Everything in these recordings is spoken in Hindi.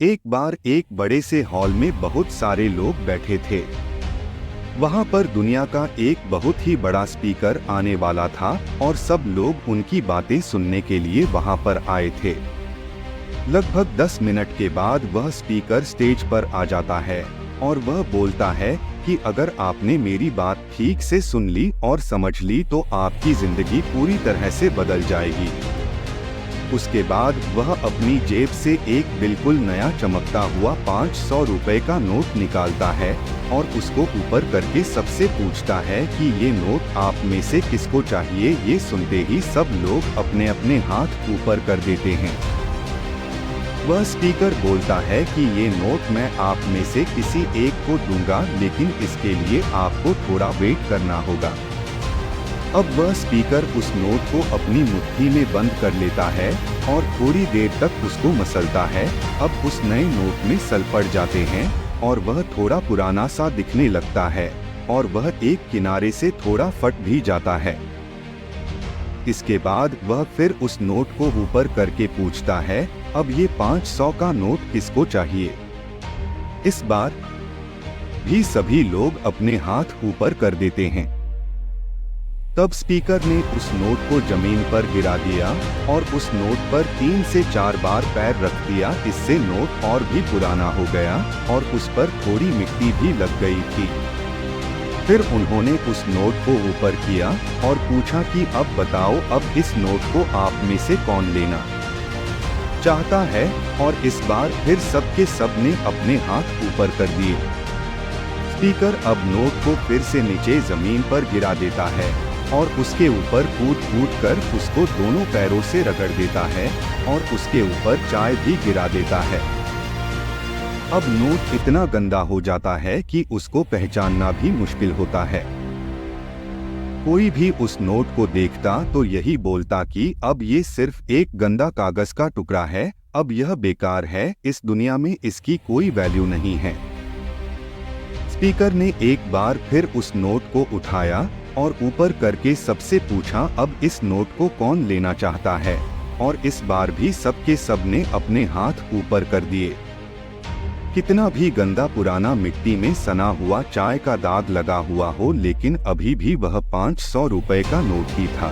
एक बार एक बड़े से हॉल में बहुत सारे लोग बैठे थे। वहां पर दुनिया का एक बहुत ही बड़ा स्पीकर आने वाला था और सब लोग उनकी बातें सुनने के लिए वहां पर आए थे। लगभग 10 मिनट के बाद वह स्पीकर स्टेज पर आ जाता है और वह बोलता है कि अगर आपने मेरी बात ठीक से सुन ली और समझ ली तो आपकी जिंदगी पूरी तरह से बदल जाएगी। उसके बाद वह अपनी जेब से एक बिल्कुल नया चमकता हुआ 500 रुपए का नोट निकालता है और उसको ऊपर करके सबसे पूछता है कि ये नोट आप में से किसको चाहिए। ये सुनते ही सब लोग अपने अपने हाथ ऊपर कर देते हैं। वह स्पीकर बोलता है कि ये नोट मैं आप में से किसी एक को दूंगा, लेकिन इसके लिए आपको थोड़ा वेट करना होगा। अब वह स्पीकर उस नोट को अपनी मुट्ठी में बंद कर लेता है और थोड़ी देर तक उसको मसलता है। अब उस नए नोट में सल पड़ जाते हैं और वह थोड़ा पुराना सा दिखने लगता है और वह एक किनारे से थोड़ा फट भी जाता है। इसके बाद वह फिर उस नोट को ऊपर करके पूछता है, अब ये 500 का नोट किसको चाहिए। इस बार भी सभी लोग अपने हाथ ऊपर कर देते हैं। तब स्पीकर ने उस नोट को जमीन पर गिरा दिया और उस नोट पर 3 से 4 बार पैर रख दिया। इससे नोट और भी पुराना हो गया और उस पर थोड़ी मिट्टी भी लग गई थी। फिर उन्होंने उस नोट को ऊपर किया और पूछा कि अब बताओ, अब इस नोट को आप में से कौन लेना चाहता है। और इस बार फिर सबके सब ने अपने हाथ ऊपर कर दिए। स्पीकर अब नोट को फिर से नीचे जमीन पर गिरा देता है और उसके ऊपर कूद कर उसको दोनों पैरों से रगड़ देता है और उसके ऊपर चाय भी गिरा देता है। अब नोट इतना गंदा हो जाता है कि उसको पहचानना भी मुश्किल होता है। कोई भी उस नोट को देखता तो यही बोलता कि अब ये सिर्फ एक गंदा कागज का टुकड़ा है, अब यह बेकार है, इस दुनिया में इसकी कोई वैल्यू नहीं है। स्पीकर ने एक बार फिर उस नोट को उठाया और ऊपर करके सबसे पूछा, अब इस नोट को कौन लेना चाहता है। और इस बार भी सबके सब ने अपने हाथ ऊपर कर दिए। कितना भी गंदा पुराना मिट्टी में सना हुआ चाय का दाग लगा हुआ हो, लेकिन अभी भी वह 500 रुपए का नोट ही था।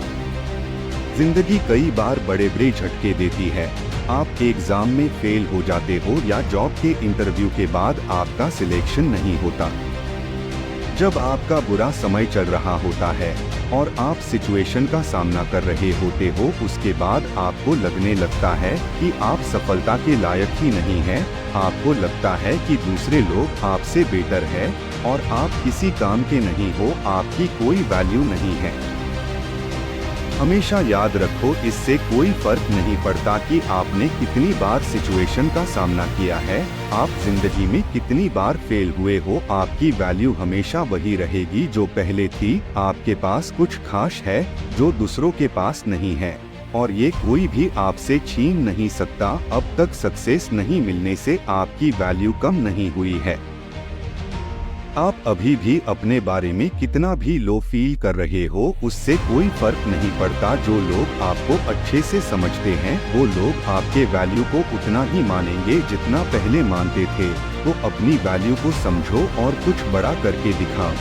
जिंदगी कई बार बड़े बड़े झटके देती है। आप एग्जाम में फेल हो जाते हो या जॉब के इंटरव्यू के बाद आपका सिलेक्शन नहीं होता। जब आपका बुरा समय चल रहा होता है और आप सिचुएशन का सामना कर रहे होते हो, उसके बाद आपको लगने लगता है कि आप सफलता के लायक ही नहीं हैं। आपको लगता है कि दूसरे लोग आपसे बेटर है और आप किसी काम के नहीं हो, आपकी कोई वैल्यू नहीं है। हमेशा याद रखो, इससे कोई फर्क नहीं पड़ता कि आपने कितनी बार सिचुएशन का सामना किया है, आप जिंदगी में कितनी बार फेल हुए हो, आपकी वैल्यू हमेशा वही रहेगी जो पहले थी। आपके पास कुछ खास है जो दूसरों के पास नहीं है और ये कोई भी आपसे छीन नहीं सकता। अब तक सक्सेस नहीं मिलने से आपकी वैल्यू कम नहीं हुई है। आप अभी भी अपने बारे में कितना भी लो फील कर रहे हो, उससे कोई फर्क नहीं पड़ता। जो लोग आपको अच्छे से समझते हैं वो लोग आपके वैल्यू को उतना ही मानेंगे जितना पहले मानते थे। तो अपनी वैल्यू को समझो और कुछ बड़ा करके दिखाओ।